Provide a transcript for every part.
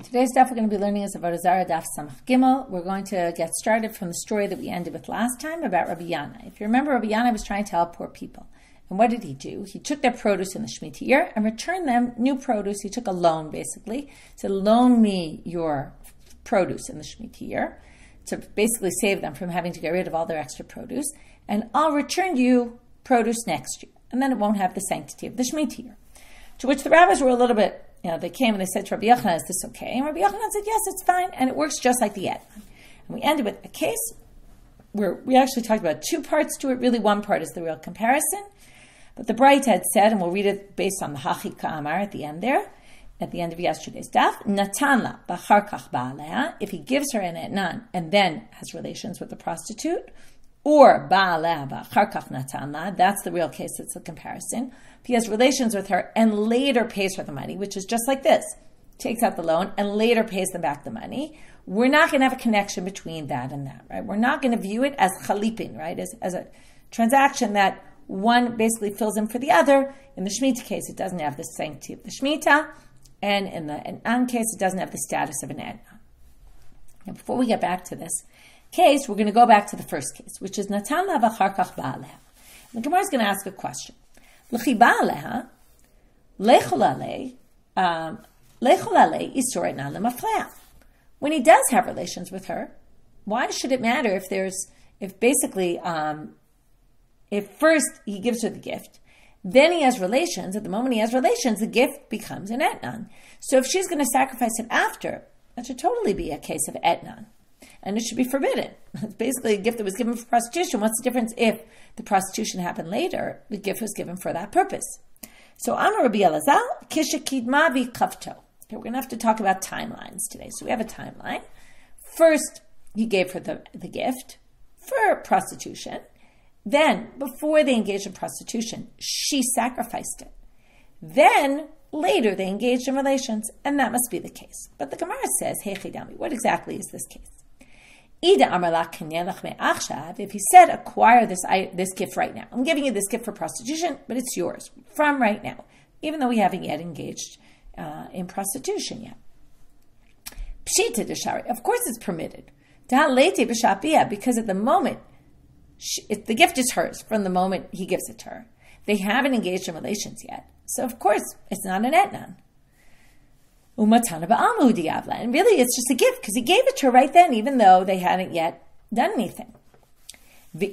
Today's daf we're going to be learning is Avodah Zarah daf Samach Gimel. We're going to get started from the story that we ended with last time about Rabbi Yana. If you remember, Rabbi Yana was trying to help poor people. And what did he do? He took their produce in the Shemitah year and returned them new produce. He took a loan, basically. He said, loan me your produce in the Shemitah year to basically save them from having to get rid of all their extra produce. And I'll return you produce next year. And then it won't have the sanctity of the Shemitah year. To which the rabbis were a little bit, they came and they said to Rabbi Yochanan, is this okay? And Rabbi Yochanan said, yes, it's fine. And it works just like the etnan. And we ended with a case where we actually talked about two parts to it. Really, one part is the real comparison. But the Bright had said, and we'll read it based on the Hachika Amar at the end there, at the end of yesterday's daf, Natanla b'achar kach ba'aleha, if he gives her an etnan and then has relations with the prostitute, or ba'aleha b'achar kach natanla, that's the real case, it's the comparison. If he has relations with her and later pays her the money, which is just like this, takes out the loan and later pays them back the money, we're not going to have a connection between that and that, right? We're not going to view it as chalipin, right? As a transaction that one basically fills in for the other. In the Shemitah case, it doesn't have the sanctity of the Shemitah, and in the etnan case, it doesn't have the status of an etnan. Now, before we get back to this case, we're going to go back to the first case, which is Natan la v'achar kach ba'aleha. The Gemara is going to ask a question. L'chi ba'aleha, lechol alei isur etnan lemafleah. When he does have relations with her, why should it matter if first he gives her the gift, then he has relations. At the moment he has relations, the gift becomes an etnan. So if she's going to sacrifice it after, that should totally be a case of etnan. And it should be forbidden. It's basically a gift that was given for prostitution. What's the difference if the prostitution happened later? The gift was given for that purpose. So Amar Rabbi Elazar, Kisha Kidma v'Kavto. Okay, we're going to have to talk about timelines today. So we have a timeline. First, he gave her the gift for prostitution. Then, before they engaged in prostitution, she sacrificed it. Then, later, they engaged in relations, and that must be the case. But the Gemara says, Hey Chidami, what exactly is this case? If he said, acquire this gift right now. I'm giving you this gift for prostitution, but it's yours from right now, even though we haven't yet engaged in prostitution yet. Pshita deshari, of course it's permitted. Because at the moment, the gift is hers from the moment he gives it to her. They haven't engaged in relations yet. So, of course, it's not an etnan. And really, it's just a gift because he gave it to her right then, even though they hadn't yet done anything. Now,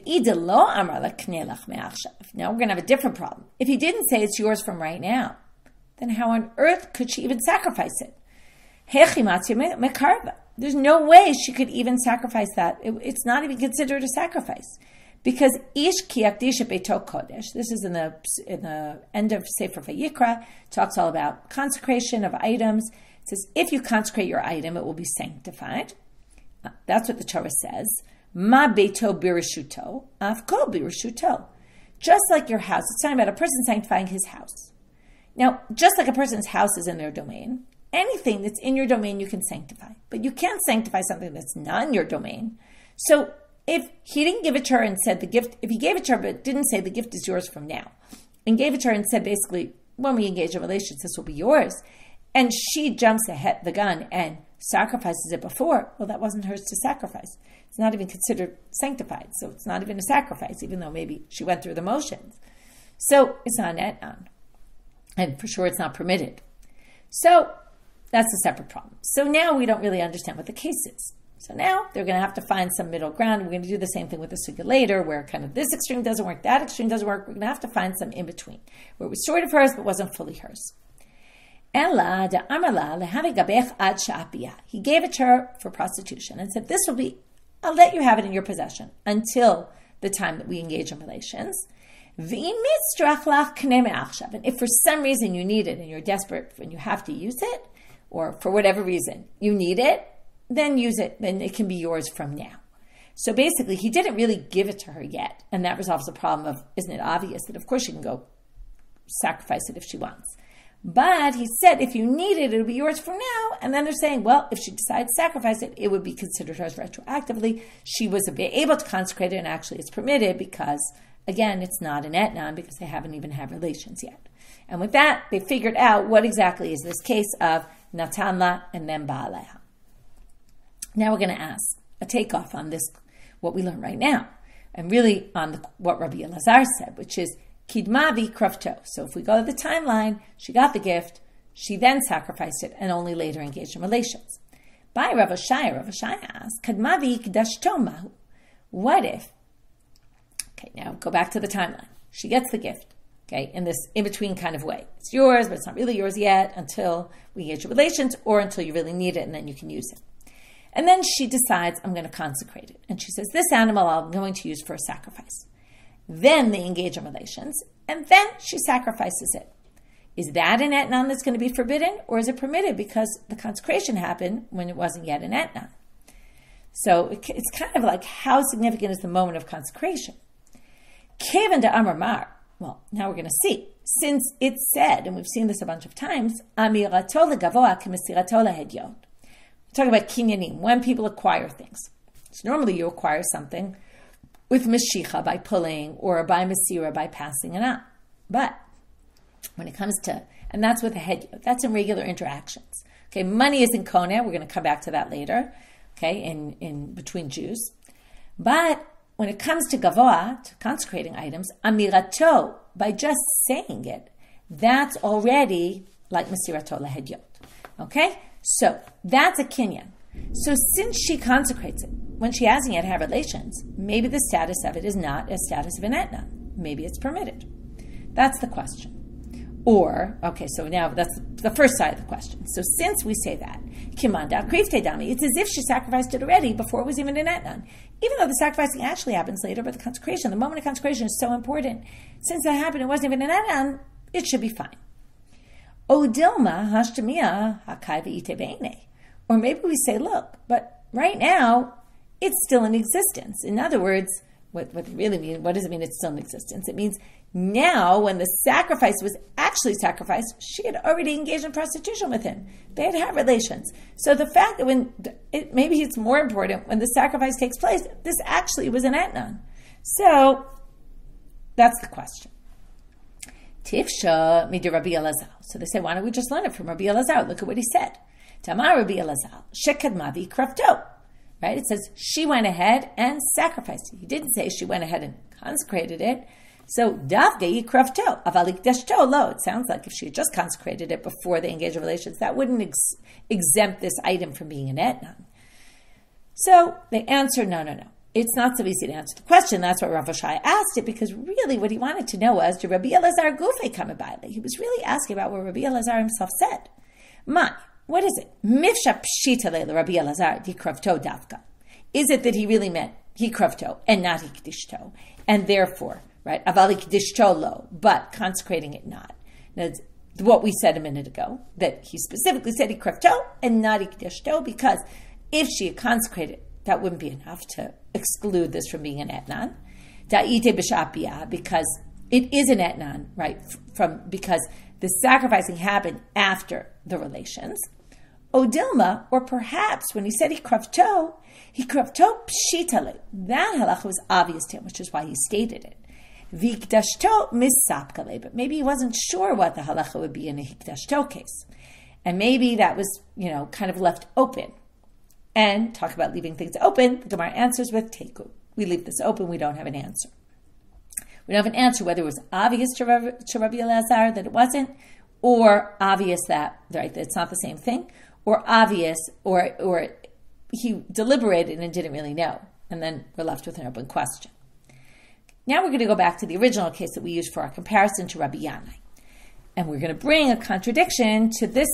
we're going to have a different problem. If he didn't say it's yours from right now, then how on earth could she even sacrifice it? There's no way she could even sacrifice that. It's not even considered a sacrifice. Because ish ki yakdisha beito kodesh, this is in the end of Sefer Vayikra, talks all about consecration of items. It says, if you consecrate your item, it will be sanctified. That's what the Torah says. Ma beito birishuto, afkol birishuto. Just like your house, it's talking about a person sanctifying his house. Now, just like a person's house is in their domain, anything that's in your domain you can sanctify. But you can't sanctify something that's not in your domain. So, if he didn't give it to her and said if he gave it to her but didn't say the gift is yours from now, and gave it to her and said basically, when we engage in relations, this will be yours, and she jumps ahead the gun and sacrifices it before, well, that wasn't hers to sacrifice. It's not even considered sanctified, so it's not even a sacrifice, even though maybe she went through the motions. So it's not an etnan, and for sure it's not permitted. So that's a separate problem. So now we don't really understand what the case is. So now they're going to have to find some middle ground. We're going to do the same thing with the sugya later, where kind of this extreme doesn't work, that extreme doesn't work. We're going to have to find some in between, where it was sort of hers but wasn't fully hers. He gave it to her for prostitution and said, I'll let you have it in your possession until the time that we engage in relations. And if for some reason you need it and you're desperate and you have to use it, or for whatever reason you need it, then use it, then it can be yours from now. So basically, he didn't really give it to her yet, and that resolves the problem of, isn't it obvious that of course she can go sacrifice it if she wants. But he said, if you need it, it'll be yours from now, and then they're saying, well, if she decides to sacrifice it, it would be considered hers retroactively. She was able to consecrate it, and actually it's permitted because, again, it's not an etnan because they haven't even had relations yet. And with that, they figured out what exactly is this case of Natanla, and then Ba'aleha. Now we're going to ask a takeoff on this, what we learn right now, and really on what Rabbi Elazar said, which is Kidma v'krafto. So if we go to the timeline, she got the gift, she then sacrificed it, and only later engaged in relations. By Rav Oshaya asked, Kadma v'kdashto mahu. What if, okay, now go back to the timeline. She gets the gift, okay, in this in-between kind of way. It's yours, but it's not really yours yet until we engage in relations or until you really need it, and then you can use it. And then she decides, I'm going to consecrate it. And she says, this animal I'm going to use for a sacrifice. Then they engage in relations, and then she sacrifices it. Is that an etnan that's going to be forbidden, or is it permitted because the consecration happened when it wasn't yet an etnan? So it's kind of like, how significant is the moment of consecration? Kevan de Amar Mar. Well, now we're going to see. Since it said, and we've seen this a bunch of times, Amirato legavoa k'mesirato lehedyot. Talk about kinyanim, when people acquire things. So normally you acquire something with meshicha, by pulling, or by mesira, by passing it on. But when it comes to, and that's with a hedyot, that's in regular interactions. Okay, money is in koneh, we're going to come back to that later, okay, in between Jews. But when it comes to gavoa, to consecrating items, amirato, by just saying it, that's already like mesirato lehedyot. Okay? So that's a kinyan. So since she consecrates it, when she hasn't yet had relations, maybe the status of it is not a status of an etna. Maybe it's permitted. That's the question. Or, okay, so now that's the first side of the question. So since we say that, kimanda krifte dami, it's as if she sacrificed it already before it was even an etna. Even though the sacrificing actually happens later, but the consecration, the moment of consecration is so important. Since that happened, it wasn't even an etna, it should be fine. Odilma hashtamia hakai ve'ite be'ene. Or maybe we say, look, but right now, it's still in existence. In other words, what does it mean it's still in existence? It means now, when the sacrifice was actually sacrificed, she had already engaged in prostitution with him. They had had relations. So the fact that maybe it's more important when the sacrifice takes place, this actually was an etnan. So that's the question. Tifsha midi Rabbi Elazar. So they say, why don't we just learn it from Rabbi Elazar? Look at what he said. Tamar Rabbi Elazar, shekadmavi krafto. Right? It says she went ahead and sacrificed it. He didn't say she went ahead and consecrated it. So davge yikrafto avalik deshto lo. It sounds like if she had just consecrated it before they engaged in relations, that wouldn't exempt this item from being an etnan. So they answer, no. It's not so easy to answer the question. That's why Rav Oshaya asked it, because really what he wanted to know was, did Rabbi Elazar gufe come about? He was really asking about what Rabbi Elazar himself said. What is it? Mifsha pshita le Rabbi Elazar di kravto davka. Is it that he really meant he kravto and not he kedishto, and therefore, right, avali kedishto lo, but consecrating it not? Now, what we said a minute ago, that he specifically said he kravto and not he kedishto, because if she had consecrated, that wouldn't be enough to exclude this from being an etnan. Da'ite b'shapia, because it is an etnan, right? Because the sacrificing happened after the relations. Odilma, or perhaps when he said he kravto pshitale. That halacha was obvious to him, which is why he stated it. Vikdashto misapkale, but maybe he wasn't sure what the halacha would be in a hikdashto case, and maybe that was kind of left open. And talk about leaving things open. The Gemara answers with teku. We leave this open. We don't have an answer. We don't have an answer whether it was obvious to Rabbi Elazar that it wasn't, or obvious that it's not the same thing, or obvious, or he deliberated and didn't really know, and then we're left with an open question. Now we're going to go back to the original case that we used for our comparison to Rabbi Yanai, and we're going to bring a contradiction to this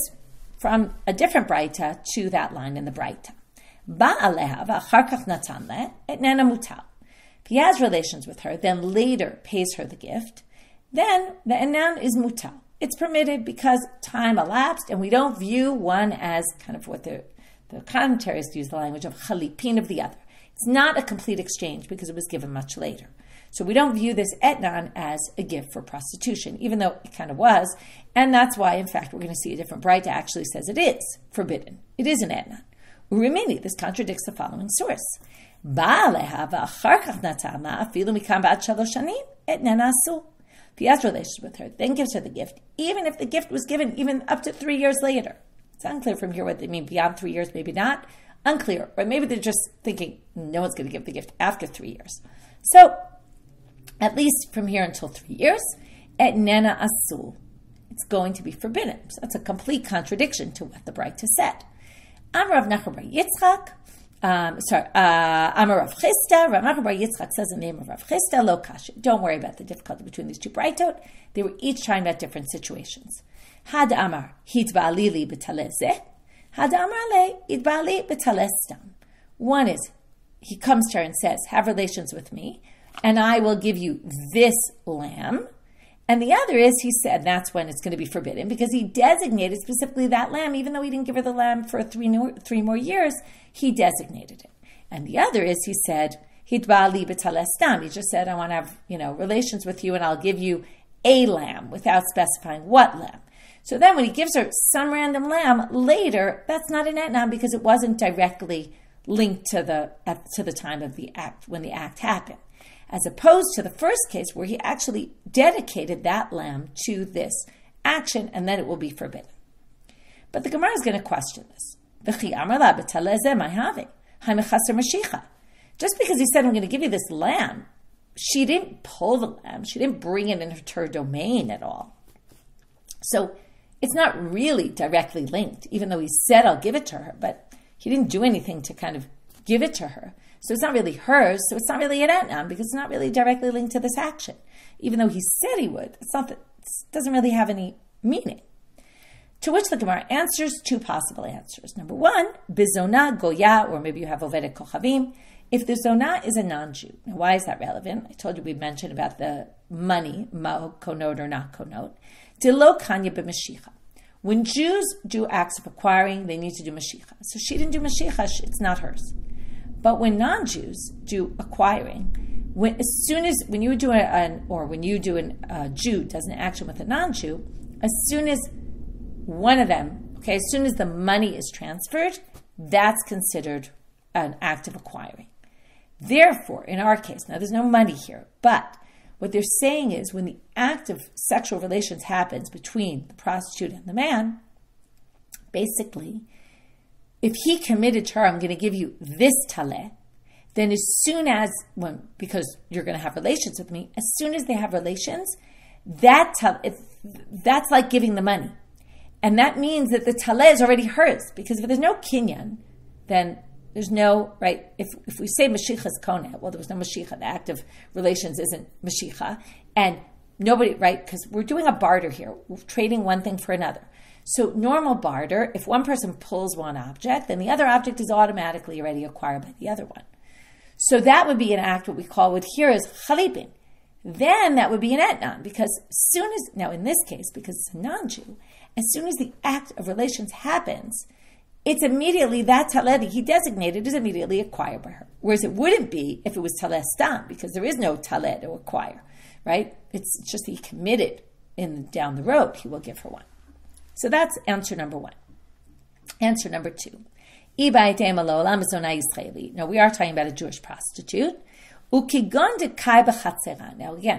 from a different braita to that line in the braita. Ba'aleha v'acharkach natan le etnena mutal. If he has relations with her, then later pays her the gift, then the enan is mutal. It's permitted because time elapsed, and we don't view one as kind of what the commentaries use the language of chalipin of the other. It's not a complete exchange because it was given much later. So we don't view this etnan as a gift for prostitution, even though it kind of was. And that's why, in fact, we're going to see a different braita actually says it is forbidden. It is an etnan. Urimini, this contradicts the following source. If he has relations with her, then gives her the gift, even if the gift was given even up to 3 years later. It's unclear from here what they mean beyond 3 years, maybe not. Unclear. Or maybe they're just thinking no one's going to give the gift after 3 years. So, at least from here until 3 years, et nena asul. It's going to be forbidden. So that's a complete contradiction to what the Braita said. Amar Rav Nachman bar Yitzchak, Amar Rav Chisda, Rav Nachman bar Yitzchak says the name of Rav Chisda, lo kasha. Don't worry about the difficulty between these two Braitot. They were each talking about different situations. Had Amar, hitba'ali li b'taleh. Had Amar le, hitba'ali b'taleh stam. One is, he comes to her and says, have relations with me, and I will give you this lamb. And the other is, he said, that's when it's going to be forbidden, because he designated specifically that lamb, even though he didn't give her the lamb for three more years, he designated it. And the other is, he said, hitba'ali b'taleh stam. He just said, I want to have, relations with you, and I'll give you a lamb, without specifying what lamb. So then when he gives her some random lamb later, that's not an etnan, because it wasn't directly linked to the time of the act, when the act happened. As opposed to the first case where he actually dedicated that lamb to this action, and then it will be forbidden. But the Gemara is going to question this. Just because he said, I'm going to give you this lamb, she didn't pull the lamb. She didn't bring it into her domain at all. So it's not really directly linked, even though he said, I'll give it to her, but he didn't do anything to kind of give it to her. So it's not really hers, so it's not really an etnan, because it's not really directly linked to this action. Even though he said he would, it doesn't really have any meaning. To which the Gemara answers two possible answers. Number one, bizona goya, or maybe you have ovedet kochavim, if the zonah is a non-Jew. Now, why is that relevant? I told you we mentioned about the money, ma'o konot or not konot. Dilo kanya b'mashicha. When Jews do acts of acquiring, they need to do mashicha. So she didn't do mashicha, it's not hers. But when non-Jews do acquiring, when a Jew does an action with a non-Jew, as soon as one of them, as soon as the money is transferred, that's considered an act of acquiring. Therefore, in our case, now there's no money here, but what they're saying is when the act of sexual relations happens between the prostitute and the man, basically, if he committed to her, I'm going to give you this taleh, then as soon as, because you're going to have relations with me, as soon as they have relations, that's like giving the money. And that means that the taleh is already hers, because if there's no kinyan, then there's no, right, if we say mashicha is koneh, well, there was no mashicha, the act of relations isn't mashicha, and nobody, right, because we're doing a barter here, we're trading one thing for another. So normal barter, if one person pulls one object, then the other object is automatically already acquired by the other one. So that would be an act, what we call what here is chalipin. Then that would be an etnan, because now in this case, because it's a non-Jew, as soon as the act of relations happens, it's immediately, that taleh he designated is immediately acquired by her. Whereas it wouldn't be if it was taleh stam, because there is no taleh to acquire, right? It's just that he committed down the road, he will give her one. So that's answer number one. Answer number two. Now we are talking about a Jewish prostitute. Now again,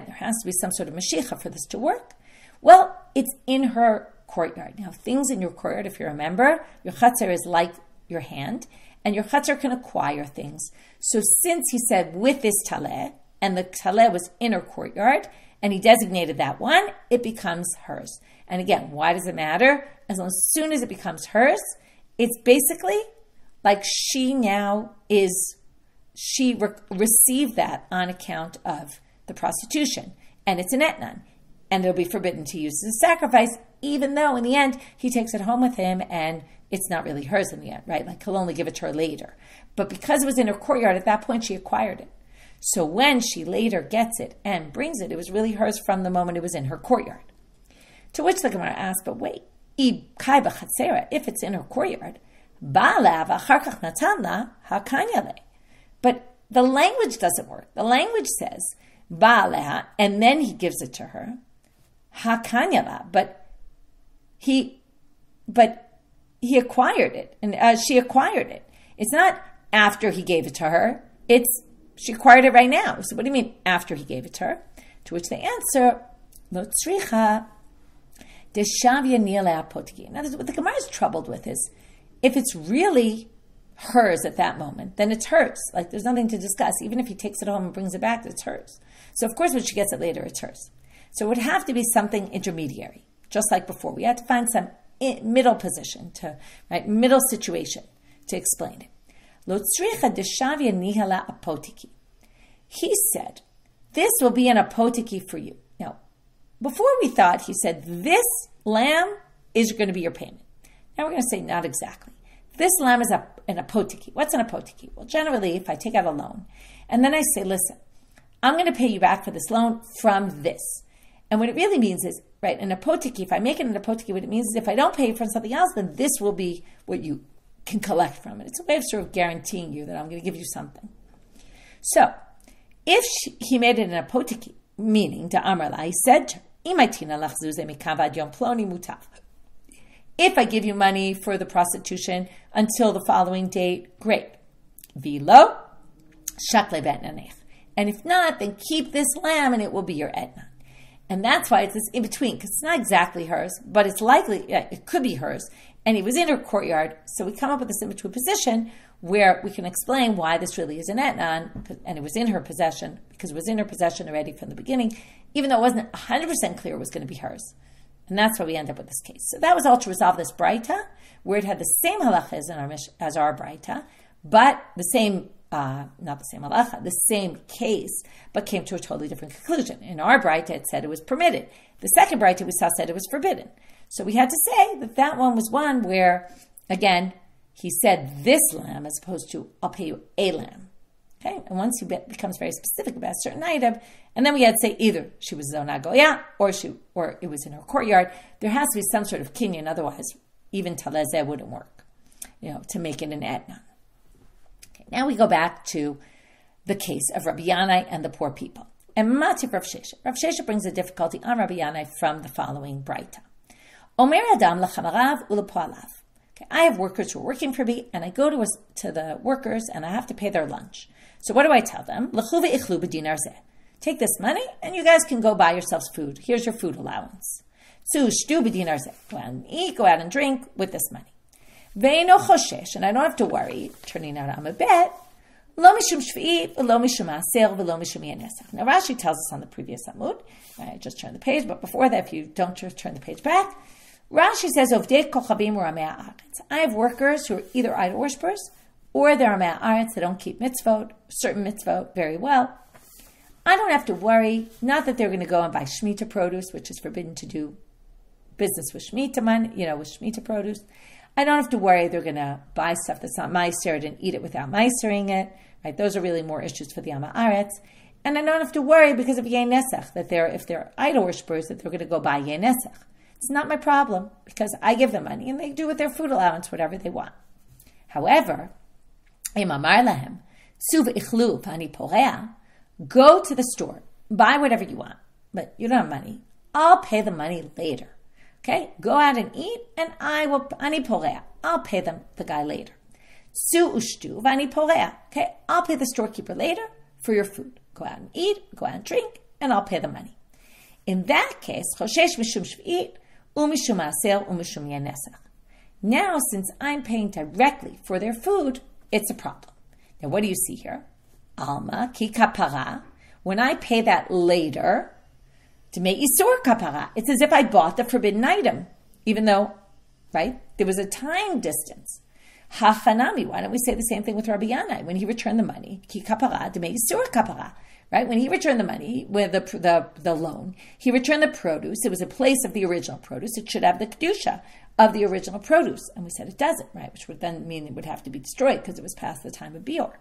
there has to be some sort of mashicha for this to work. Well, it's in her courtyard. Now, things in your courtyard, if you remember, your chatzar is like your hand, and your chatzar can acquire things. So since he said with this taleh, and the taleh was in her courtyard, and he designated that one, it becomes hers. And again, why does it matter? As soon as it becomes hers, it's basically like she received that on account of the prostitution. And it's an etnan. And it'll be forbidden to use as a sacrifice, even though in the end, he takes it home with him and it's not really hers in the end, right? Like he'll only give it to her later. But because it was in her courtyard, at that point she acquired it. So when she later gets it and brings it, it was really hers from the moment it was in her courtyard. To which the Gemara asks, but wait, if it's in her courtyard, but the language doesn't work. The language says, and then he gives it to her, but he acquired it, and she acquired it. It's not after he gave it to her, she acquired it right now. So what do you mean after he gave it to her? To which they answer, lo tzricha. Deshavya nila apotiki. Now, what the Gemara is troubled with is, if it's really hers at that moment, then it's hers. Like, there's nothing to discuss. Even if he takes it home and brings it back, it's hers. So, of course, when she gets it later, it's hers. So it would have to be something intermediary, just like before. We had to find some middle position, middle situation to explain it. Lo tzricha deshavya nihala apotiki. He said, this will be an apotiki for you. Now, before we thought, he said, this lamb is going to be your payment. Now we're going to say, not exactly. This lamb is an apotiki. What's an apotiki? Well, generally, if I take out a loan, and then I say, listen, I'm going to pay you back for this loan from this. And what it really means is, right, an apotiki, if I make it an apotiki, what it means is if I don't pay you for something else, then this will be what you can collect from it. It's a way of sort of guaranteeing you that I'm going to give you something. So, if he made it an apotiki, meaning, to Amrla, he said to her, if I give you money for the prostitution until the following date, great. Vilo, shakle betnanech. And if not, then keep this lamb and it will be your etna. And that's why it's this in between, because it's not exactly hers, but it's likely, it could be hers. And he was in her courtyard, so we come up with this in between position where we can explain why this really is an etna, and it was in her possession, because it was in her possession already from the beginning, even though it wasn't 100% clear it was going to be hers. And that's why we end up with this case. So that was all to resolve this braita, where it had the same halacha as our braita, but the same, not the same halacha, the same case, but came to a totally different conclusion. In our braita, it said it was permitted. The second braita we saw said it was forbidden. So we had to say that that one was one where, again, he said this lamb as opposed to, I'll pay you a lamb. Okay, and once he becomes very specific about a certain item, and then we had to say either she was Zona Goya or it was in her courtyard, there has to be some sort of kinyan, otherwise even talezeh wouldn't work, to make it an etna. Okay, now we go back to the case of Rabbi Yanai and the poor people. And Mativ Rav Shesha. Rav Shesha brings a difficulty on Rabbi Yanai from the following braita. Omer Adam lachamarav ulepoalav. Okay, I have workers who are working for me, and I go to the workers, and I have to pay their lunch. So what do I tell them? L'chu ve'ichlu b'dinar zeh. Take this money, and you guys can go buy yourselves food. Here's your food allowance. Tzu shtu b'dinar zeh. Go out and eat, go out and drink with this money. Ve'eno choshesh, and I don't have to worry, turning out I'm a bet, lo mishum shvi'i, lo mishum ma'aser, v'lo mishum yanesach. Now Rashi tells us on the previous Amud, I just turned the page, but before that, if you don't just turn the page back, Rashi says, Ovdei kochavim u'ramei ha'aretz. I have workers who are either idol worshippers or they're ramei ha'aretz. They don't keep mitzvot, certain mitzvot very well. I don't have to worry, not that they're going to go and buy Shemitah produce, which is forbidden to do business with Shemitah money, with Shemitah produce. I don't have to worry they're going to buy stuff that's not meisered and eat it without meisering it. Right? Those are really more issues for the Am Haaretz. And I don't have to worry because of Yei Nesach, that if they're idol worshippers, that they're going to go buy Yei Nesach. It's not my problem because I give them money and they do with their food allowance whatever they want. However, Im Amar Lahem, Tzu v'ichlu v'ani poreah, go to the store, buy whatever you want, but you don't have money. I'll pay the money later. Okay? Go out and eat and ani poreah. I'll pay them, the guy later. Tzu ushtu v'ani poreah. Okay? I'll pay the storekeeper later for your food. Go out and eat, go out and drink, and I'll pay the money. In that case, choshesh mishum shvi'it, umishum ma'aser, umishum yanesach. Now, since I'm paying directly for their food, it's a problem. Now, what do you see here? Alma ki kapara. When I pay that later, to make isur kapara, it's as if I bought the forbidden item, even though, right, there was a time distance. Hachanami, why don't we say the same thing with Rabbi Yanai? When he returned the money, ki kapara, to make isur kapara. Right? When he returned the money with the loan, he returned the produce. It was a place of the original produce. It should have the kedusha of the original produce. And we said it doesn't, right? Which would then mean it would have to be destroyed because it was past the time of bior.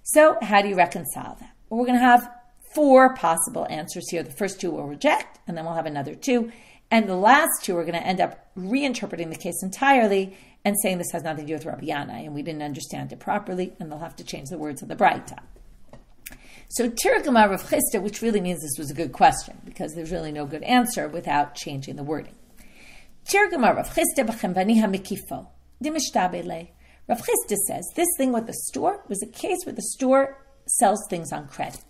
So how do you reconcile that? Well, we're going to have 4 possible answers here. The first 2 we'll reject, and then we'll have another 2. And the last 2 we're going to end up reinterpreting the case entirely and saying this has nothing to do with Rabbi Yanai, and we didn't understand it properly, and they'll have to change the words of the Braita. So Tirgama Rav Chisda, which really means this was a good question, because there's really no good answer without changing the wording. Tirgama Rav Chisda b'chemvani hamikifo dimishtabele. Rav Chisda says this thing with the store was a case where the store sells things on credit.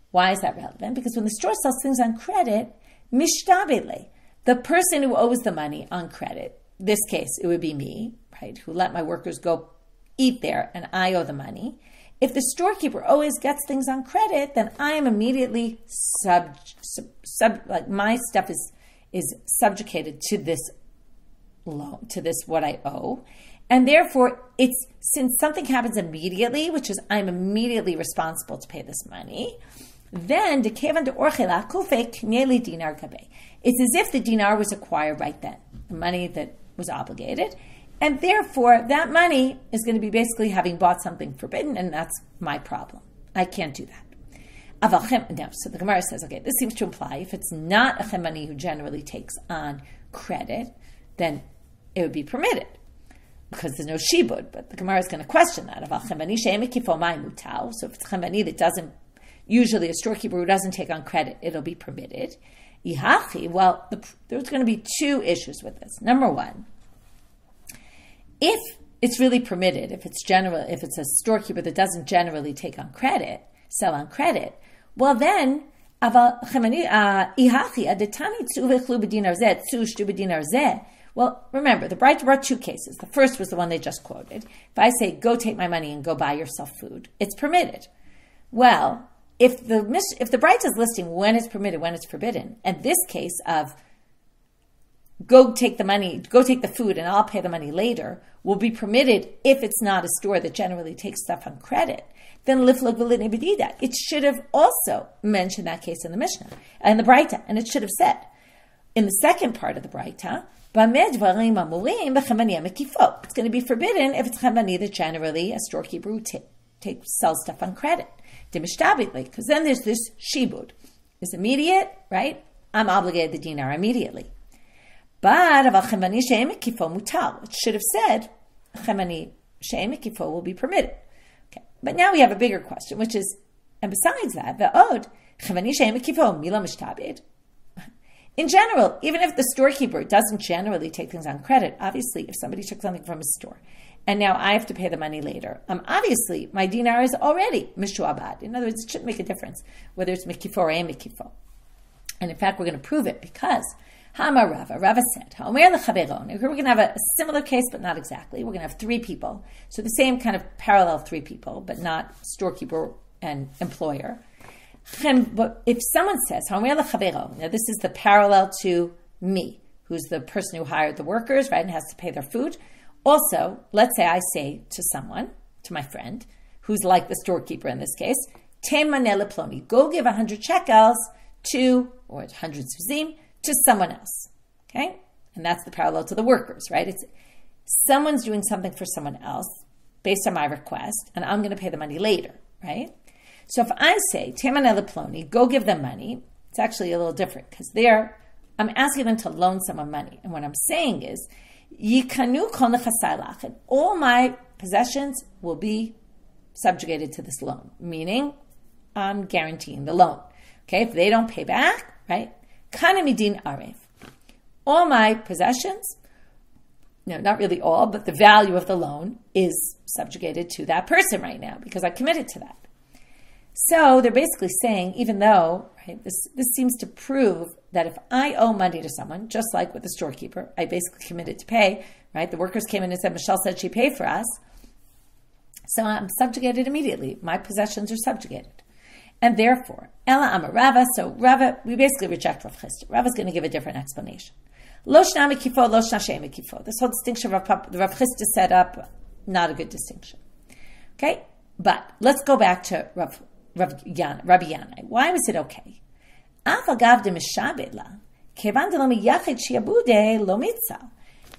Why is that relevant? Because when the store sells things on credit, mishtabele, The person who owes the money on credit, this case, it would be me, right, who let my workers go eat there and I owe the money. If the storekeeper always gets things on credit, then I am immediately my stuff is subjugated to this loan, to this what I owe. And therefore, it's since something happens immediately, which is I'm immediately responsible to pay this money, then it's as if the dinar was acquired right then, the money that was obligated. And therefore, that money is going to be basically having bought something forbidden, and that's my problem. I can't do that. Now, so the Gemara says, okay, this seems to imply if it's not a chemani who generally takes on credit, then it would be permitted because there's no shibud. But the Gemara is going to question that. So if it's chemani that doesn't, usually a storekeeper who doesn't take on credit, it'll be permitted. Well, there's going to be two issues with this. Number one, if it's really permitted, if it's a storekeeper that doesn't generally take on credit, sell on credit, well then, well, remember, the Braita brought two cases. The first was the one they just quoted. If I say, go take my money and go buy yourself food, it's permitted. Well, if the Braita is listing when it's permitted, when it's forbidden, and this case of go take the food and I'll pay the money later, will be permitted if it's not a store that generally takes stuff on credit, then it should have also mentioned that case in the Mishnah, in the Braita, and it should have said, in the second part of the Braita, it's going to be forbidden if it's chamani that generally a storekeeper who sells stuff on credit. Because then there's this shibud. It's immediate, right? I'm obligated the dinar immediately. But it should have said chemani she'emikifo will be permitted. Okay. But now we have a bigger question, which is, and besides that, ve'od chemani she'emikifo mila mishtabed. In general, even if the storekeeper doesn't generally take things on credit, obviously, if somebody took something from a store and now I have to pay the money later, obviously my dinar is already mishuabad. In other words, it shouldn't make a difference whether it's mikifo or emikifo. And in fact, we're going to prove it because Rava said, we're going to have a similar case, but not exactly. We're going to have three people. So the same kind of parallel three people, but not storekeeper and employer. But if someone says, now this is the parallel to me, who's the person who hired the workers, right, and has to pay their food. Also, let's say I say to someone, to my friend, who's like the storekeeper in this case, ploni, go give 100 shekels to, or 100 zvizim, to someone else, okay? And that's the parallel to the workers, right? It's someone's doing something for someone else based on my request, and I'm going to pay the money later, right? So if I say, Temanele Ploni, go give them money, it's actually a little different, because I'm asking them to loan someone money. And what I'm saying is, Yikanu kol nechasaylach, and all my possessions will be subjugated to this loan, meaning I'm guaranteeing the loan. Okay, if they don't pay back, right? Kanamidin arev. All my possessions, no, not really all, but the value of the loan is subjugated to that person right now because I committed to that. So they're basically saying, even though, right, this seems to prove that if I owe money to someone, just like with the storekeeper, I basically committed to pay, right? The workers came in and said, Michelle said she paid for us. So I'm subjugated immediately. My possessions are subjugated. And therefore, Ella Amar Rava, so Rava, we basically reject Rav Chisda. Rava's going to give a different explanation. Lo shna mekifo, lo shna she'em mekifo. This whole distinction Rav Chisda set up, not a good distinction. Okay? But let's go back to Rabbi Yanai. Why was it okay?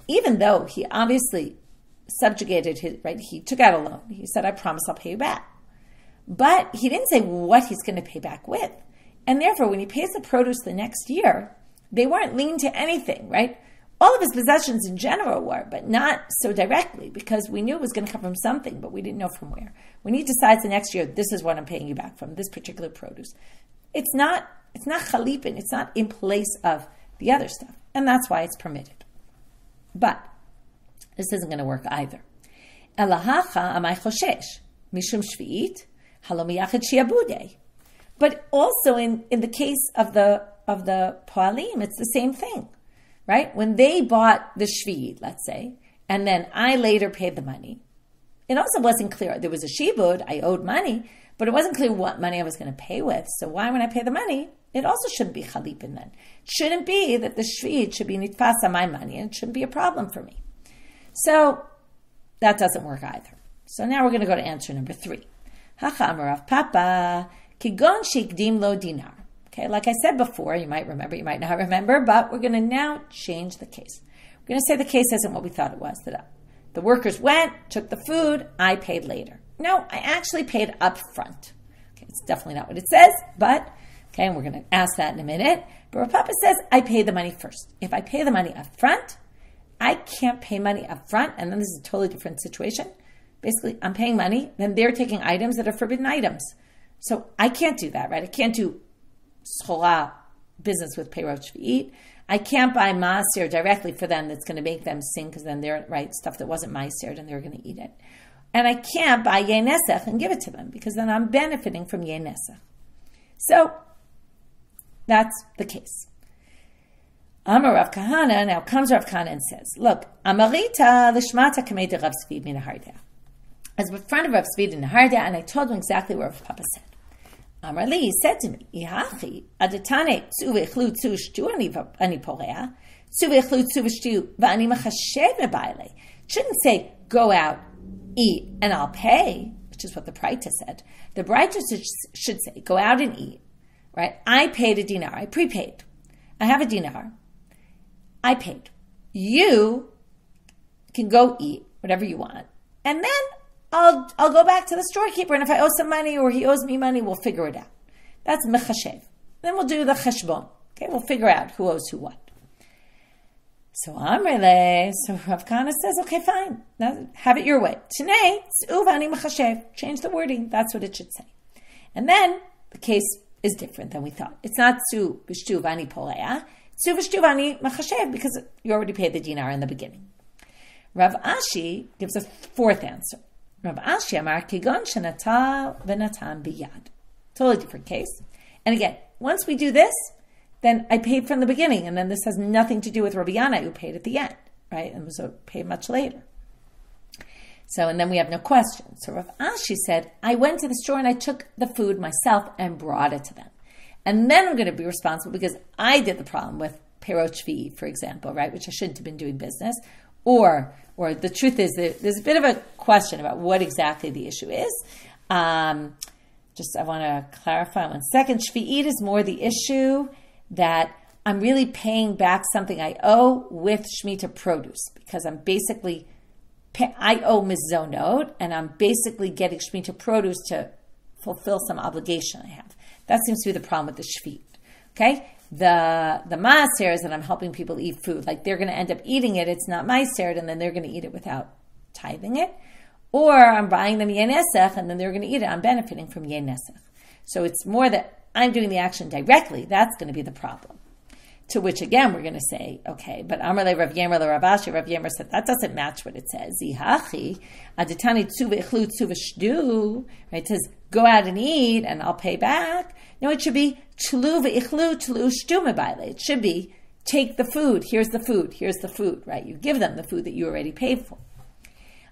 Even though he obviously subjugated his, right, he took out a loan. He said, I promise I'll pay you back. But he didn't say what he's going to pay back with. And therefore, when he pays the produce the next year, they weren't linked to anything, right? All of his possessions in general were, but not so directly, because we knew it was going to come from something, but we didn't know from where. When he decides the next year, this is what I'm paying you back from, this particular produce, it's not chalipin, it's not in place of the other stuff. And that's why it's permitted. But this isn't going to work either. Elahacha amay choshesh, mishum shvi'it, but also in the case of the poalim, it's the same thing. right? When they bought the shvi'it, let's say, and then I later paid the money, it also wasn't clear. There was a shibud, I owed money, but it wasn't clear what money I was going to pay with. So why, when I pay the money, it also shouldn't be chalipin then. It shouldn't be that the shvi'it should be nitfas on my money, and it shouldn't be a problem for me. So that doesn't work either. So now we're going to go to answer number 3. Hacha amarav papa kigon shikdim lo dinar. Okay, like I said before, you might remember, you might not remember, but we're going to now change the case. We're going to say the case isn't what we thought it was. That the workers went, took the food, I paid later. No, I actually paid up front. Okay, it's definitely not what it says, but, okay, and we're going to ask that in a minute. But Rav Papa says, I pay the money first. If I pay the money up front, I can't pay money up front, and then this is a totally different situation. Basically, I'm paying money, then they're taking items that are forbidden items. So I can't do that, right? I can't do schola business with Peirot Shvi'it. I can't buy maaser directly for them that's going to make them sing, because then they're, right, stuff that wasn't maaser and they're going to eat it. And I can't buy yei nesach and give it to them, because then I'm benefiting from yei nesach. So that's the case. Amar Rav Kahana, now comes Rav Kahana and says, look, Amarita l'shmata kamei de Rav Tzvi min Nehardea. I was in front of Rav Tzvi in Nehardea, and I told him exactly what Rav Papa said. Amar li, he said to me, Ihachi, adatane tzu v'echlu tzu shtu ani porea, tzu v'echlu tzu v'shtu v'ani machashev mebaile. Shouldn't say, go out, eat, and I'll pay, which is what the Breita said. The Breita should say, go out and eat, right? I paid a dinar, I prepaid. I have a dinar. I paid. You can go eat whatever you want, and then I'll go back to the storekeeper, and if I owe some money or he owes me money, we'll figure it out. That's mechashev. Then we'll do the cheshbon. Okay, we'll figure out who owes who what. So Amrele, so Rav Kahana says, okay, fine. Now, have it your way. Today, uvani mechashev. Change the wording. That's what it should say. And then the case is different than we thought. It's not tzu v'shtu v'ani poleah. Tzu v'shtu v'ani mechashev, because you already paid the dinar in the beginning. Rav Ashi gives a fourth answer. Rav Ashi amar kigon shenatal v'natan biyad. Totally different case. And again, once we do this, then I paid from the beginning, and then this has nothing to do with Rabbi Yana, who paid at the end, right? And was paid much later. So, and then we have no question. So Rav Ashi said, I went to the store and I took the food myself and brought it to them. And then I'm going to be responsible because I did the problem with Peirot Shvi'it, for example, right? Which I shouldn't have been doing business. Or the truth is that there's a bit of a question about what exactly the issue is. I want to clarify 1 second. Shvi'it is more the issue that I'm really paying back something I owe with Shemitah produce, because I'm basically, I owe mizonot, and I'm basically getting Shemitah produce to fulfill some obligation I have. That seems to be the problem with the Shvi'it. Okay? The maaser is that I'm helping people eat food. Like they're going to end up eating it, it's not maaser, and then they're going to eat it without tithing it. Or I'm buying them yei nesach, and then they're going to eat it. I'm benefiting from yei nesach. So it's more that I'm doing the action directly. That's going to be the problem. To which, again, we're going to say, okay, but Amar Rav Yemer Rav Ashi, Rav Yemer said, that doesn't match what it says. Zihachi, aditani tzu v'echlu tzu v'shdu, right? It says, go out and eat, and I'll pay back. No, it should be, tlu v'echlu tlu shtu mebaile. It should be, take the food, here's the food, right? You give them the food that you already paid for.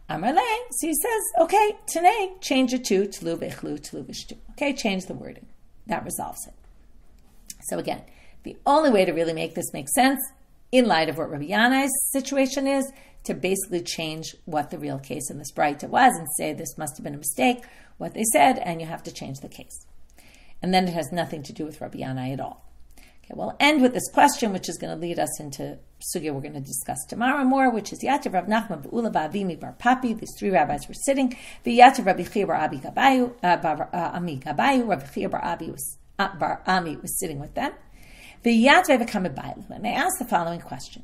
Amar Le, so he says, okay, today, change it to tlu v'echlu tlu v'shtu. Okay, change the wording. That resolves it. So again, the only way to really make this make sense, in light of what Rabbi Yannai's situation is, to basically change what the real case in this Breita was and say this must have been a mistake, what they said, and you have to change the case. And then it has nothing to do with Rabbi Yannai at all. Okay, we'll end with this question, which is going to lead us into sugya we're going to discuss tomorrow more, which is Yativ Rav Nachman V'Ula Ba'avimi Bar Papi. These three rabbis were sitting. V'Yativ Rabbi Chia Bar Abi Gabayu, Ami Gabayu. Rabbi Chia Bar Ami was sitting with them. V'Yativ V'Kamed Bailu. And they asked the following question: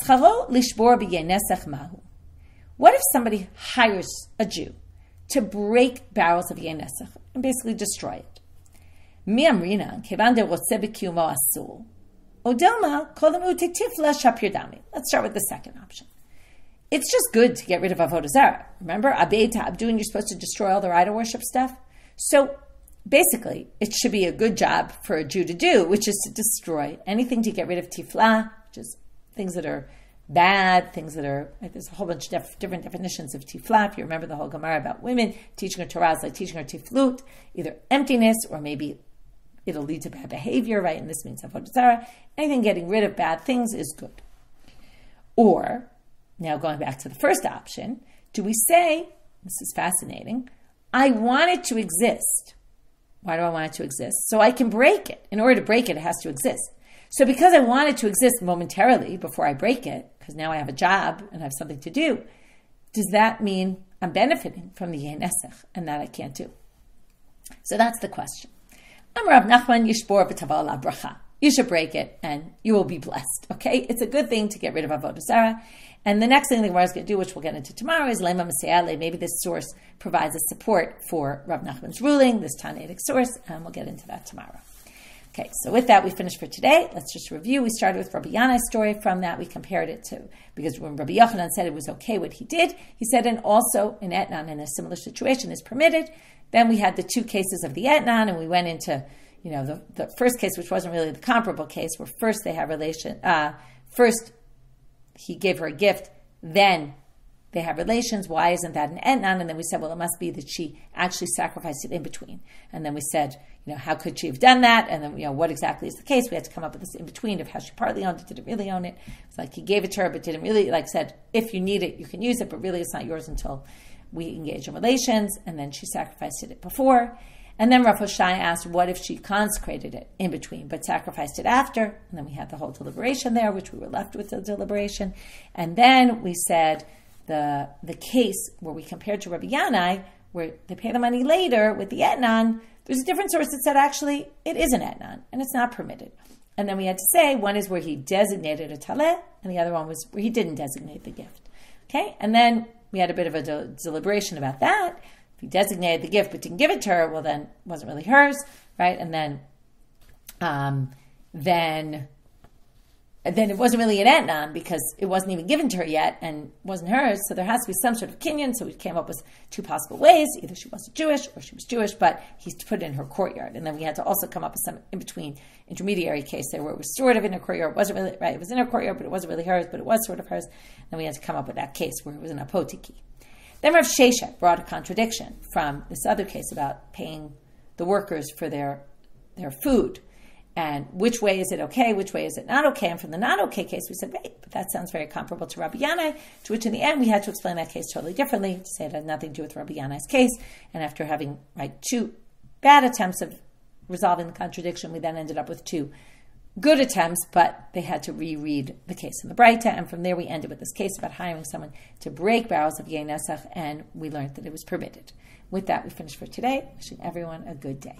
Scharo lishbor b'yei nesach mahu. What if somebody hires a Jew to break barrels of yei nesach and basically destroy it? Mi amrina kevan de rotze b'kiyumo asur. Odelma kolemu tetifla shapir dami. Let's start with the second option. It's just good to get rid of Avodah Zarah. Remember, abei ta'abdun, you're supposed to destroy all the idol worship stuff. So basically, it should be a good job for a Jew to do, which is to destroy anything to get rid of tifla, which is things that are bad, things that are, there's a whole bunch of different definitions of tifla. If you remember the whole Gemara about women, teaching her Torah is like teaching her tiflut, either emptiness or maybe it'll lead to bad behavior, right? And this means Avodah Zarah. Anything getting rid of bad things is good. Or, now going back to the first option, do we say, this is fascinating, I want it to exist. Why do I want it to exist? So I can break it. In order to break it, it has to exist. So because I want it to exist momentarily before I break it, because now I have a job and I have something to do, does that mean I'm benefiting from the Yenesech and that I can't do? So that's the question. I'm Rav Nachman Yishbor v'tava la bracha. You should break it and you will be blessed. Okay? It's a good thing to get rid of Avodah Zarah. And the next thing the Gemara is going to do, which we'll get into tomorrow, is Lema Masayale. Maybe this source provides a support for Rav Nachman's ruling, this Tanaitic source, and we'll get into that tomorrow. Okay, so with that, we finished for today. Let's just review. We started with Rabbi Yannai's story. From that, we compared it to, because when Rabbi Yochanan said it was okay what he did, he said, and also an etnan in a similar situation is permitted. Then we had the two cases of the etnan, and we went into, the first case, which wasn't really the comparable case, where first they have first he gave her a gift, then they have relations. Why isn't that an etnan? And then we said, well, it must be that she actually sacrificed it in between. And then we said, how could she have done that? And then, what exactly is the case? We had to come up with this in between of how she partly owned it, didn't really own it. It's like he gave it to her, but didn't really, said, if you need it, you can use it, but really it's not yours until we engage in relations. And then she sacrificed it before. And then Rav Hoshai asked, what if she consecrated it in between, but sacrificed it after? And then we had the whole deliberation there, which we were left with the deliberation. And then we said the case where we compared to Rabbi Yannai, where they pay the money later with the etnan, there's a different source that said actually it is an etnan and it's not permitted. And then we had to say one is where he designated a taleh and the other one was where he didn't designate the gift. Okay, and then we had a bit of a deliberation about that. If he designated the gift but didn't give it to her, well then it wasn't really hers, right? And then it wasn't really an etnan because it wasn't even given to her yet and wasn't hers. So there has to be some sort of kinyan. So we came up with two possible ways. Either she wasn't Jewish or she was Jewish, but he put it in her courtyard. And then we had to also come up with some in-between intermediary case there where it was sort of in her courtyard. It wasn't really, right, it was in her courtyard, but it wasn't really hers, but it was sort of hers. Then we had to come up with that case where it was an apotiki. Then Rav Sheshet brought a contradiction from this other case about paying the workers for their food. And which way is it okay? Which way is it not okay? And from the not okay case, we said, wait, but that sounds very comparable to Rabbi Yannai, to which in the end we had to explain that case totally differently, to say it had nothing to do with Rabbi Yannai's case. And after having two bad attempts of resolving the contradiction, we then ended up with two good attempts, but they had to reread the case in the Breita. And from there we ended with this case about hiring someone to break barrels of Yei Nesach, and we learned that it was permitted. With that, we finished for today. Wishing everyone a good day.